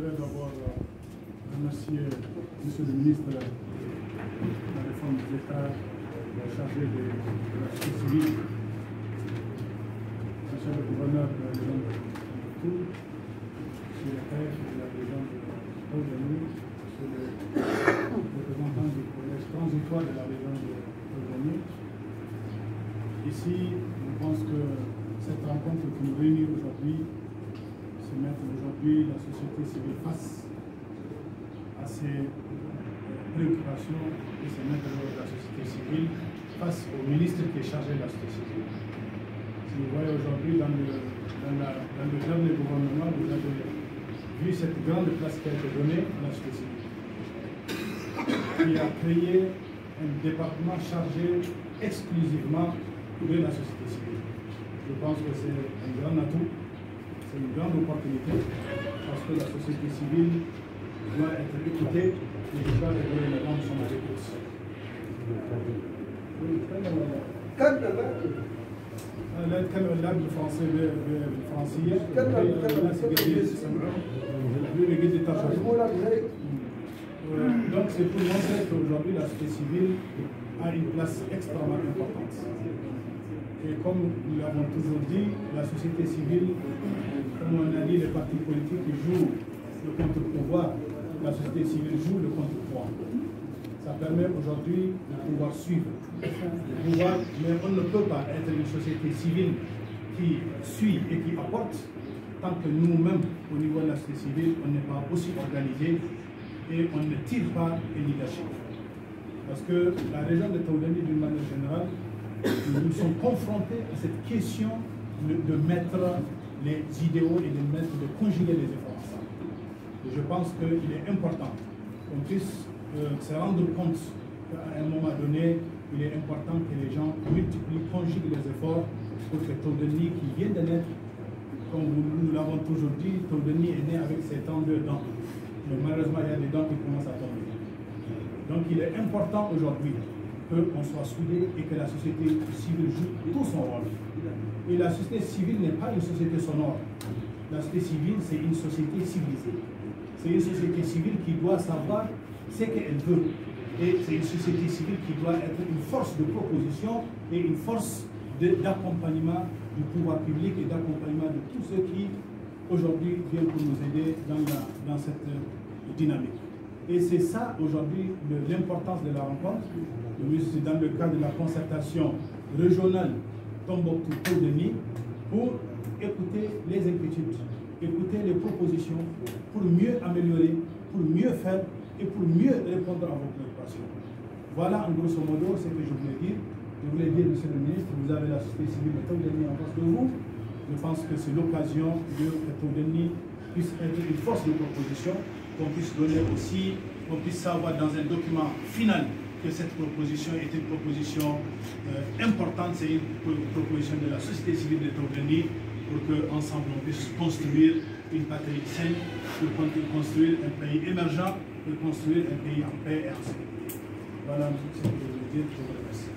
voudrais d'abord remercier Monsieur le ministre de la Réforme des États chargé de la société civile, Monsieur le gouverneur de la région de Toul, Monsieur le chef de la région de Haut-Denis, Monsieur le représentant du collège transitoire de la région de Haut-Denis. Ici, je pense que cette rencontre qui nous réunit aujourd'hui, se mettre aujourd'hui la société civile face à ses préoccupations et se mettre la société civile face au ministre qui est chargé de la société civile. Si vous voyez aujourd'hui dans le dernier gouvernement, vous avez vu cette grande place qui a été donnée à la société civile, qui a créé un département chargé exclusivement de la société civile. Je pense que c'est un grand atout, c'est une grande opportunité, parce que la société civile doit être écoutée et les gens et les gouvernements sont à l'écoute. Le français, donc c'est pour montrer qu'aujourd'hui la société civile a une place extrêmement importante. Et comme nous l'avons toujours dit, la société civile, comme on a dit, les partis politiques jouent le contre-pouvoir, la société civile joue le contre-pouvoir. Ça permet aujourd'hui de pouvoir suivre, mais on ne peut pas être une société civile qui suit et qui apporte tant que nous-mêmes, au niveau de la société civile, on n'est pas aussi organisé et on ne tire pas le leadership. Parce que la région de Haut-Denis, d'une manière générale, nous sommes confrontés à cette question de mettre les idéaux et de conjuguer les efforts ensemble. Et je pense qu'il est important qu'on puisse se rendre compte qu'à un moment donné, il est important que les gens multiplient, conjuguent les efforts pour que Haut-Denis, qui vient de naître, comme nous l'avons toujours dit, Haut-Denis est né avec ses temps de dents. Mais malheureusement, il y a des dents qui commencent à tomber. Donc il est important aujourd'hui qu'on soit soudés et que la société civile joue tout son rôle. Et la société civile n'est pas une société sonore. La société civile, c'est une société civilisée. C'est une société civile qui doit savoir ce qu'elle veut. Et c'est une société civile qui doit être une force de proposition et une force d'accompagnement du pouvoir public et d'accompagnement de tous ceux qui, aujourd'hui, viennent pour nous aider dans cette dynamique. Et c'est ça, aujourd'hui, l'importance de la rencontre. C'est dans le cadre de la concertation régionale Tombouctou-Haut-Denis pour écouter les inquiétudes, écouter les propositions pour mieux améliorer, pour mieux faire et pour mieux répondre à vos préoccupations. Voilà en grosso modo ce que je voulais dire. Je voulais dire, Monsieur le ministre, vous avez la société civile de Haut-Denis en face de vous. Je pense que c'est l'occasion que Haut-Denis puisse être une force de proposition, qu'on puisse donner aussi, qu'on puisse savoir dans un document final que cette proposition est une proposition importante, c'est une proposition de la société civile de Haut-Denis pour qu'ensemble on puisse construire une patrie saine, pour construire un pays émergent, pour construire un pays en paix et en sécurité. Voilà ce que je voulais dire, je vous remercie.